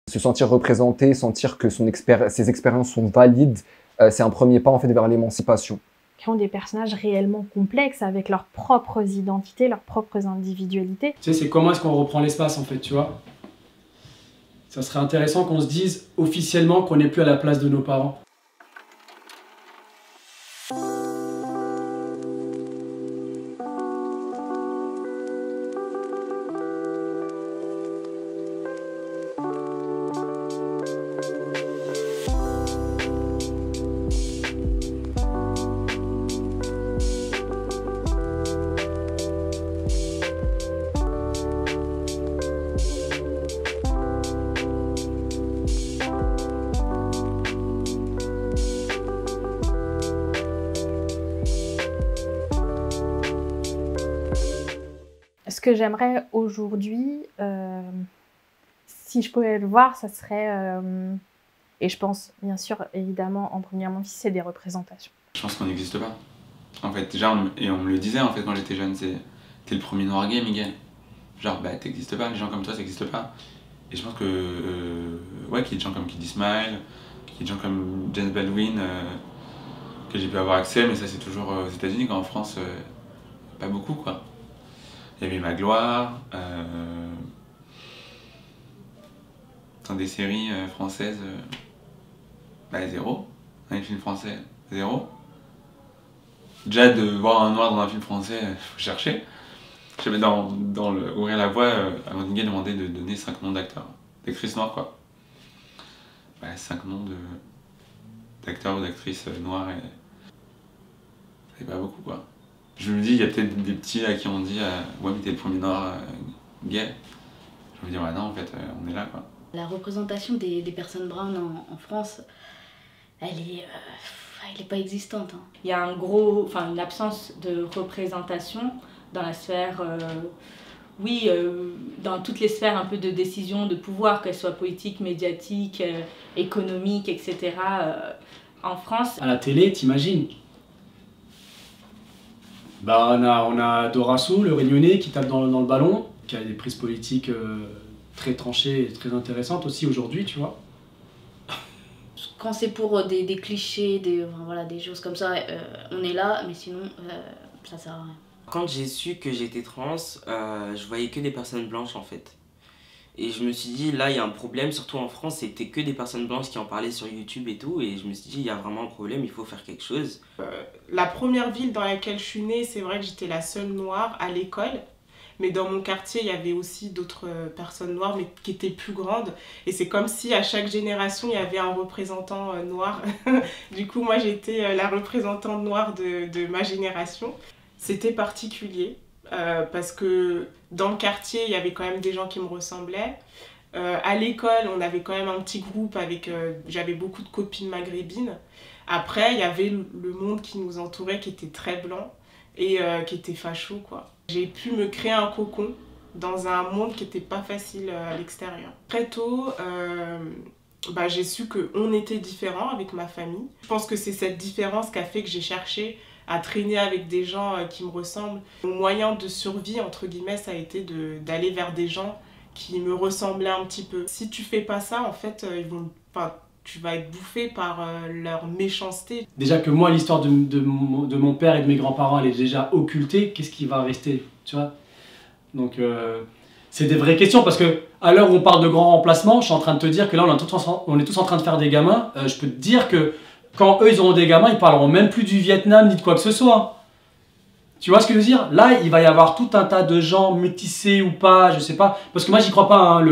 Se sentir représenté, sentir que ses expériences sont valides, c'est un premier pas en fait vers l'émancipation. Qui ont des personnages réellement complexes avec leurs propres identités, leurs propres individualités. Tu sais, c'est comment est-ce qu'on reprend l'espace en fait, tu vois. Ça serait intéressant qu'on se dise officiellement qu'on n'est plus à la place de nos parents. Ce que j'aimerais aujourd'hui, si je pouvais le voir, ça serait, et je pense bien sûr évidemment en premier à mon fils, c'est des représentations. Je pense qu'on n'existe pas. En fait, déjà, et on me le disait en fait quand j'étais jeune, t'es le premier noir gay, Miguel. Genre, bah t'existes pas, les gens comme toi, ça n'existe pas. Et je pense que, ouais, qu'il y ait des gens comme Kid Ismail, qu'il y ait des gens comme James Baldwin, que j'ai pu avoir accès, mais ça c'est toujours aux États-Unis, quand en France, pas beaucoup quoi. Il y avait Magloire, dans des séries françaises, bah zéro, dans les films français, zéro. Déjà de voir un noir dans un film français, faut chercher. J'avais dans le Ouvrir la voie, Amandine Gay demandait de donner 5 noms d'acteurs, d'actrices noires quoi. Bah 5 noms d'acteurs ou d'actrices noires, et c'est pas beaucoup quoi. Je me dis, il y a peut-être des petits là qui ont dit ouais mais t'es le premier noir gay. Je me dis ouais non en fait on est là quoi. La représentation des personnes browns en France, elle est pas existante. Hein. Il y a une absence de représentation dans la sphère, dans toutes les sphères un peu de décision, de pouvoir, qu'elles soient politiques, médiatiques, économiques, etc. En France. À la télé, t'imagines? Bah on a Dorassou, le Réunionnais, qui tape dans le ballon, qui a des prises politiques très tranchées et très intéressantes aussi aujourd'hui, tu vois. Quand c'est pour des clichés, des choses comme ça, on est là, mais sinon, ça sert à rien. Quand j'ai su que j'étais trans, je voyais que des personnes blanches en fait. Et je me suis dit, là il y a un problème, surtout en France, c'était que des personnes blanches qui en parlaient sur YouTube et tout. Et je me suis dit, il y a vraiment un problème, il faut faire quelque chose. La première ville dans laquelle je suis née, c'est vrai que j'étais la seule noire à l'école. Mais dans mon quartier, il y avait aussi d'autres personnes noires, mais qui étaient plus grandes. Et c'est comme si à chaque génération, il y avait un représentant noir. Du coup, moi, j'étais la représentante noire de ma génération. C'était particulier. Parce que dans le quartier, il y avait quand même des gens qui me ressemblaient. À l'école, on avait quand même un petit groupe avec... j'avais beaucoup de copines maghrébines. Après, il y avait le monde qui nous entourait, qui était très blanc et qui était facho, quoi. J'ai pu me créer un cocon dans un monde qui n'était pas facile à l'extérieur. Très tôt, j'ai su qu'on était différents avec ma famille. Je pense que c'est cette différence qui a fait que j'ai cherché à traîner avec des gens qui me ressemblent. Mon moyen de survie, entre guillemets, ça a été d'aller vers des gens qui me ressemblaient un petit peu. Si tu fais pas ça, en fait, tu vas être bouffé par leur méchanceté. Déjà que moi, l'histoire de mon père et de mes grands-parents, elle est déjà occultée, qu'est-ce qui va rester, tu vois? Donc, c'est des vraies questions, parce que à l'heure où on parle de grands remplacements, je suis en train de te dire que là, on est tous en train de faire des gamins. Je peux te dire que quand eux, ils auront des gamins, ils parleront même plus du Vietnam ni de quoi que ce soit. Tu vois ce que je veux dire? Là, il va y avoir tout un tas de gens métissés ou pas, je sais pas. Parce que moi, j'y crois pas, hein,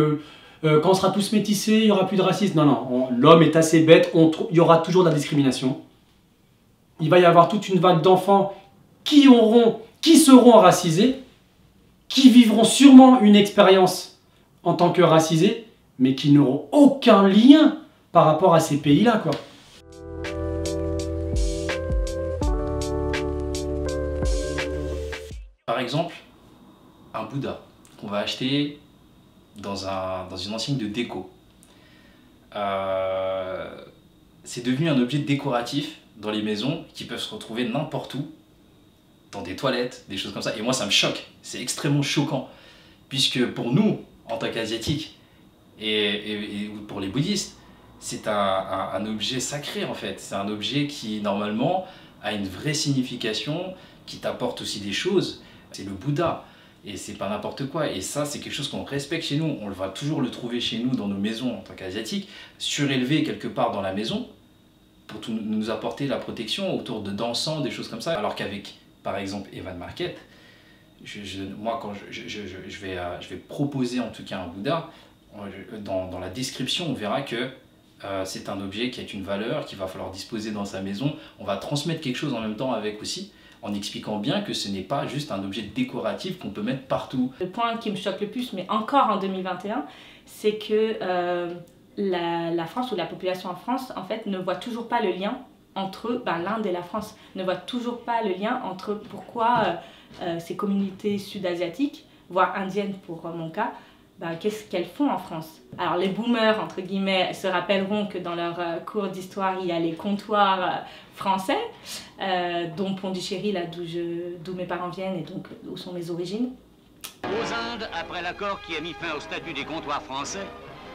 quand on sera tous métissés, il n'y aura plus de racisme. Non, l'homme est assez bête, il y aura toujours de la discrimination. Il va y avoir toute une vague d'enfants qui seront racisés, qui vivront sûrement une expérience en tant que racisés, mais qui n'auront aucun lien par rapport à ces pays-là, quoi. Par exemple, un Bouddha qu'on va acheter dans une enseigne de déco. C'est devenu un objet décoratif dans les maisons qui peuvent se retrouver n'importe où, dans des toilettes, des choses comme ça. Et moi, ça me choque. C'est extrêmement choquant. Puisque pour nous, en tant qu'Asiatiques, Et pour les bouddhistes, c'est un objet sacré en fait. C'est un objet qui normalement a une vraie signification, qui t'apporte aussi des choses. C'est le Bouddha. Et c'est pas n'importe quoi. Et ça, c'est quelque chose qu'on respecte chez nous. On va toujours le trouver chez nous dans nos maisons en tant qu'Asiatiques, surélevé quelque part dans la maison pour nous apporter la protection autour de d'encens, des choses comme ça. Alors qu'avec, par exemple, Evan Market, moi, quand je vais proposer en tout cas un Bouddha, dans la description, on verra que c'est un objet qui a une valeur, qu'il va falloir disposer dans sa maison. On va transmettre quelque chose en même temps avec aussi, en expliquant bien que ce n'est pas juste un objet décoratif qu'on peut mettre partout. Le point qui me choque le plus, mais encore en 2021, c'est que la France ou la population en France, en fait, ne voit toujours pas le lien entre l'Inde et la France, ne voit toujours pas le lien entre pourquoi ces communautés sud-asiatiques, voire indiennes pour mon cas, qu'est-ce qu'elles font en France. Alors les boomers, entre guillemets, se rappelleront que dans leur cours d'histoire, il y a les comptoirs français, dont Pondichéry, là d'où mes parents viennent et donc où sont mes origines. Aux Indes, après l'accord qui a mis fin au statut des comptoirs français,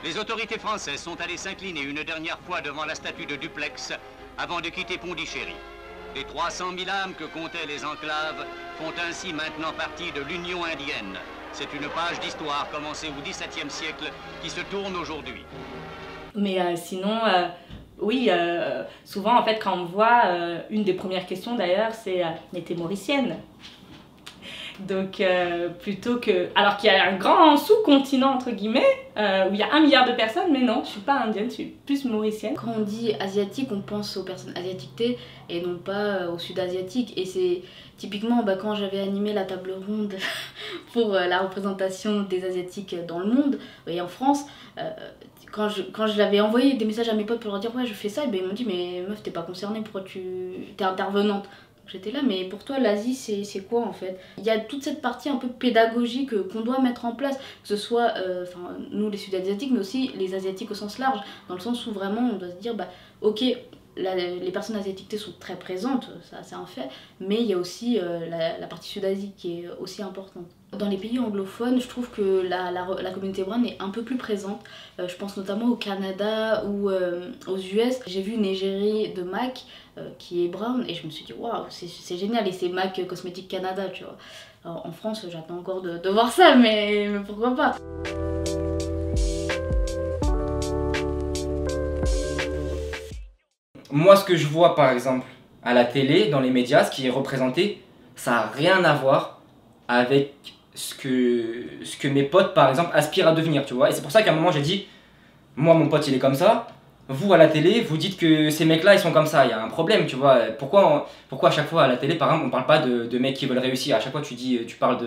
les autorités françaises sont allées s'incliner une dernière fois devant la statue de Duplex avant de quitter Pondichéry. Les 300 000 âmes que comptaient les enclaves font ainsi maintenant partie de l'Union indienne. C'est une page d'histoire commencée au XVIIe siècle qui se tourne aujourd'hui. Mais sinon, oui, souvent en fait quand on me voit, une des premières questions d'ailleurs c'est « mais t'es mauricienne ?» Donc plutôt que... Alors qu'il y a un grand sous-continent entre guillemets, où il y a 1 milliard de personnes, mais non, je suis pas indienne, je suis plus mauricienne. Quand on dit asiatique, on pense aux personnes asiatiques et non pas aux sud-asiatiques. Et c'est typiquement quand j'avais animé la table ronde pour la représentation des asiatiques dans le monde et en France, quand je l'avais envoyé des messages à mes potes pour leur dire ouais je fais ça, et ils m'ont dit mais meuf t'es pas concernée, pourquoi t'es intervenante? J'étais là, mais pour toi, l'Asie, c'est quoi en fait? Il y a toute cette partie un peu pédagogique qu'on doit mettre en place, que ce soit nous les Sud-Asiatiques, mais aussi les Asiatiques au sens large, dans le sens où vraiment on doit se dire, ok, les personnes asiatiques sont très présentes, ça c'est un fait, mais il y a aussi la partie Sud-Asie qui est aussi importante. Dans les pays anglophones, je trouve que la communauté brown est un peu plus présente. Je pense notamment au Canada ou aux US. J'ai vu une égérie de MAC qui est brown et je me suis dit waouh, c'est génial, et c'est MAC Cosmetics Canada, tu vois. Alors, en France, j'attends encore de voir ça, mais pourquoi pas. Moi, ce que je vois par exemple à la télé, dans les médias, ce qui est représenté, ça n'a rien à voir avec ce que mes potes par exemple aspirent à devenir, tu vois. Et c'est pour ça qu'à un moment j'ai dit, moi mon pote il est comme ça, vous à la télé vous dites que ces mecs là ils sont comme ça, il y a un problème, tu vois. Pourquoi à chaque fois à la télé par exemple on parle pas de mecs qui veulent réussir, à chaque fois tu parles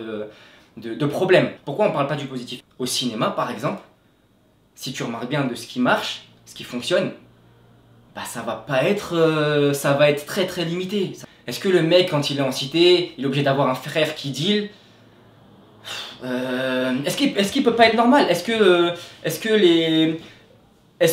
de problèmes. Pourquoi on parle pas du positif? Au cinéma par exemple, si tu remarques bien de ce qui marche, ce qui fonctionne, ça va pas être, ça va être très très limité. Est-ce que le mec quand il est en cité, il est obligé d'avoir un frère qui deal? Est-ce qu'il peut pas être normal? Est-ce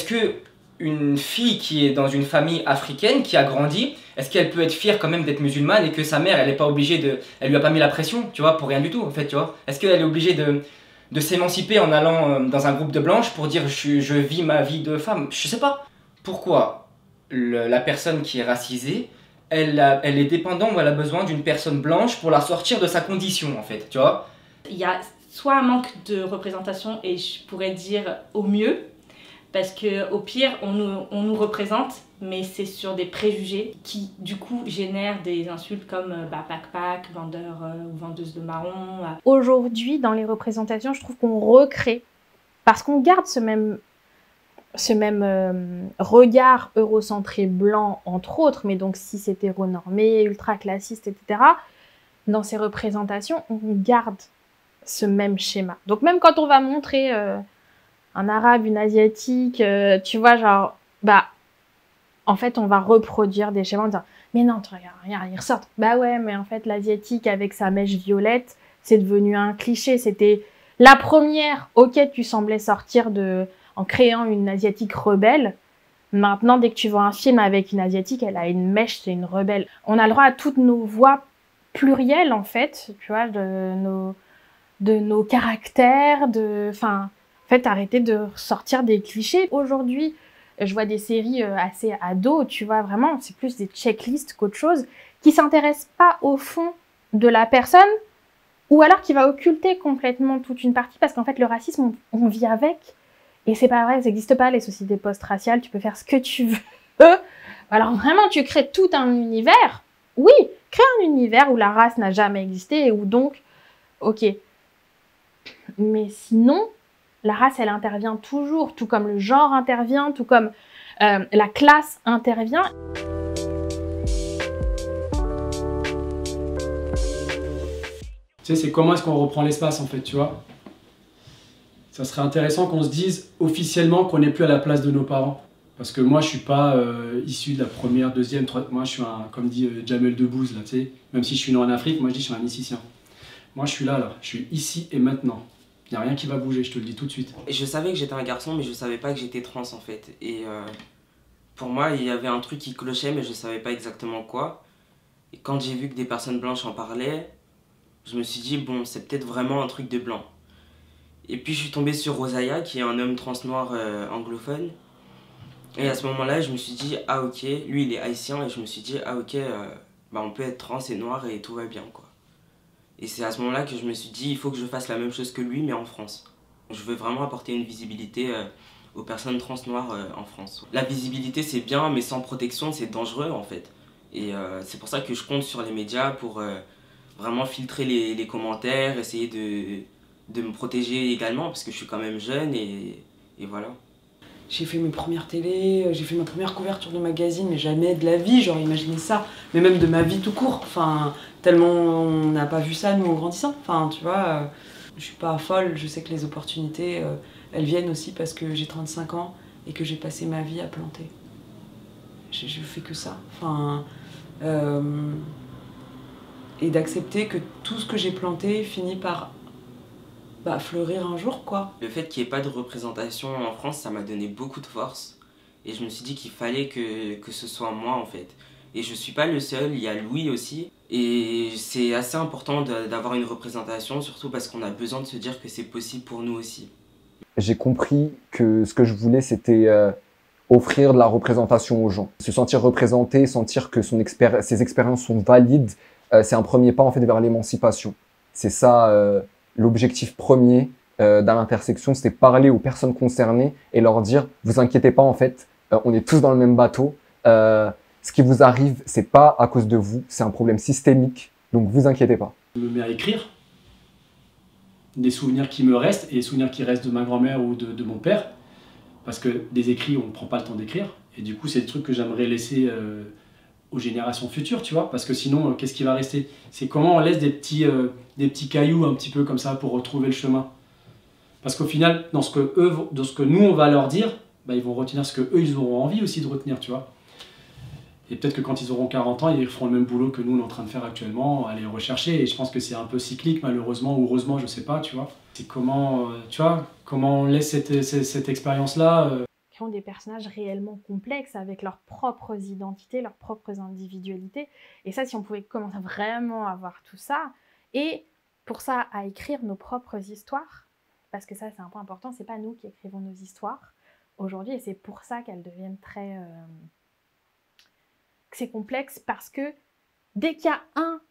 que une fille qui est dans une famille africaine, qui a grandi, est-ce qu'elle peut être fière quand même d'être musulmane et que sa mère, elle est pas obligée elle lui a pas mis la pression, tu vois, pour rien du tout en fait, tu vois? Est-ce qu'elle est obligée de s'émanciper en allant dans un groupe de blanches pour dire je vis ma vie de femme? Je sais pas. Pourquoi la personne qui est racisée, elle est dépendante ou elle a besoin d'une personne blanche pour la sortir de sa condition en fait, tu vois? Il y a soit un manque de représentation, et je pourrais dire au mieux, parce qu'au pire on nous représente, mais c'est sur des préjugés qui du coup génèrent des insultes comme pac-pac, vendeur ou vendeuse de marron. Aujourd'hui dans les représentations, je trouve qu'on recrée, parce qu'on garde ce même regard eurocentré blanc entre autres, mais donc cis hétéronormé, ultra classiste, etc. Dans ces représentations, on garde ce même schéma. Donc même quand on va montrer un arabe, une asiatique, tu vois, genre, en fait, on va reproduire des schémas en disant, mais non, tu regarde, ils ressortent. Bah ouais, mais en fait, l'asiatique avec sa mèche violette, c'est devenu un cliché. C'était la première, ok, tu semblais sortir en créant une asiatique rebelle. Maintenant, dès que tu vois un film avec une asiatique, elle a une mèche, c'est une rebelle. On a le droit à toutes nos voix plurielles, en fait, tu vois, de nos caractères, en fait, arrêter de sortir des clichés. Aujourd'hui, je vois des séries assez ados, tu vois, vraiment, c'est plus des checklists qu'autre chose, qui s'intéressent pas au fond de la personne, ou alors qui va occulter complètement toute une partie, parce qu'en fait, le racisme, on vit avec, et c'est pas vrai, ça n'existe pas, les sociétés post-raciales, tu peux faire ce que tu veux. Alors vraiment, tu crées tout un univers, oui, crée un univers où la race n'a jamais existé, et où donc, ok. Mais sinon, la race, elle intervient toujours, tout comme le genre intervient, tout comme la classe intervient. Tu sais, c'est comment est-ce qu'on reprend l'espace, en fait, tu vois. Ça serait intéressant qu'on se dise officiellement qu'on n'est plus à la place de nos parents. Parce que moi, je suis pas issu de la première, deuxième, troisième... Moi, je suis un, comme dit Jamel Debbouze, là, tu sais. Même si je suis né en Afrique, moi, je dis que je suis un Mississien. Moi, je suis là, je suis ici et maintenant. Il n'y a rien qui va bouger, je te le dis tout de suite. Je savais que j'étais un garçon, mais je savais pas que j'étais trans, en fait. Et pour moi, il y avait un truc qui clochait, mais je savais pas exactement quoi. Et quand j'ai vu que des personnes blanches en parlaient, je me suis dit, bon, c'est peut-être vraiment un truc de blanc. Et puis je suis tombé sur Rosaïa, qui est un homme trans noir anglophone. Et à ce moment-là, je me suis dit, ah ok, lui il est haïtien, et je me suis dit, ah ok, bah, on peut être trans et noir et tout va bien, quoi. Et c'est à ce moment-là que je me suis dit, il faut que je fasse la même chose que lui, mais en France. Je veux vraiment apporter une visibilité aux personnes trans noires en France. La visibilité c'est bien, mais sans protection c'est dangereux en fait. Et c'est pour ça que je compte sur les médias pour vraiment filtrer les commentaires, essayer de me protéger également, parce que je suis quand même jeune et voilà. J'ai fait mes premières télés, j'ai fait ma première couverture de magazine, mais jamais de la vie, j'aurais imaginé ça. Mais même de ma vie tout court, enfin, tellement on n'a pas vu ça nous en grandissant. Enfin, tu vois, je suis pas folle, je sais que les opportunités, elles viennent aussi parce que j'ai 35 ans et que j'ai passé ma vie à planter. Je fais que ça. Enfin, et d'accepter que tout ce que j'ai planté finit par fleurir un jour, quoi. Le fait qu'il n'y ait pas de représentation en France, ça m'a donné beaucoup de force. Et je me suis dit qu'il fallait que ce soit moi, en fait. Et je suis pas le seul, il y a Louis aussi. Et c'est assez important d'avoir une représentation, surtout parce qu'on a besoin de se dire que c'est possible pour nous aussi. J'ai compris que ce que je voulais, c'était offrir de la représentation aux gens. Se sentir représenté, sentir que ses expériences sont valides, c'est un premier pas en fait vers l'émancipation. C'est ça... L'objectif premier dans l'intersection, c'était parler aux personnes concernées et leur dire « Vous inquiétez pas, en fait, on est tous dans le même bateau. Ce qui vous arrive, c'est pas à cause de vous, c'est un problème systémique, donc vous inquiétez pas. » Je me mets à écrire des souvenirs qui me restent et des souvenirs qui restent de ma grand-mère ou de mon père. Parce que des écrits, on ne prend pas le temps d'écrire. Et du coup, c'est des trucs que j'aimerais laisser aux générations futures, tu vois, parce que sinon, qu'est-ce qui va rester? C'est comment on laisse des petits cailloux un petit peu comme ça pour retrouver le chemin. Parce qu'au final, dans ce que nous, on va leur dire, bah, ils vont retenir ce que eux ils auront envie aussi de retenir, tu vois. Et peut-être que quand ils auront 40 ans, ils feront le même boulot que nous, on est en train de faire actuellement, aller rechercher. Et je pense que c'est un peu cyclique, malheureusement, ou heureusement, je sais pas, tu vois. C'est comment, tu vois, comment on laisse cette expérience-là Qui ont des personnages réellement complexes avec leurs propres identités, leurs propres individualités. Et ça, si on pouvait commencer vraiment à voir tout ça, et pour ça, à écrire nos propres histoires, parce que ça, c'est un point important, c'est pas nous qui écrivons nos histoires aujourd'hui, et c'est pour ça qu'elles deviennent très... que c'est complexe, parce que dès qu'il y a un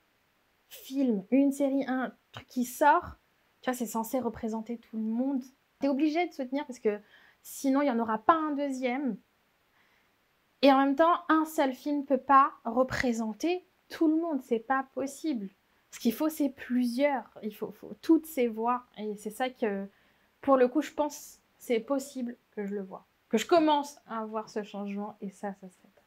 film, une série, un truc qui sort, tu vois, c'est censé représenter tout le monde. T'es obligé de soutenir parce que sinon, il n'y en aura pas un deuxième. Et en même temps, un seul film ne peut pas représenter tout le monde. C'est pas possible. Ce qu'il faut, c'est plusieurs. Il faut toutes ces voix. Et c'est ça que, pour le coup, je pense c'est possible que je le vois. Que je commence à voir ce changement. Et ça se fait.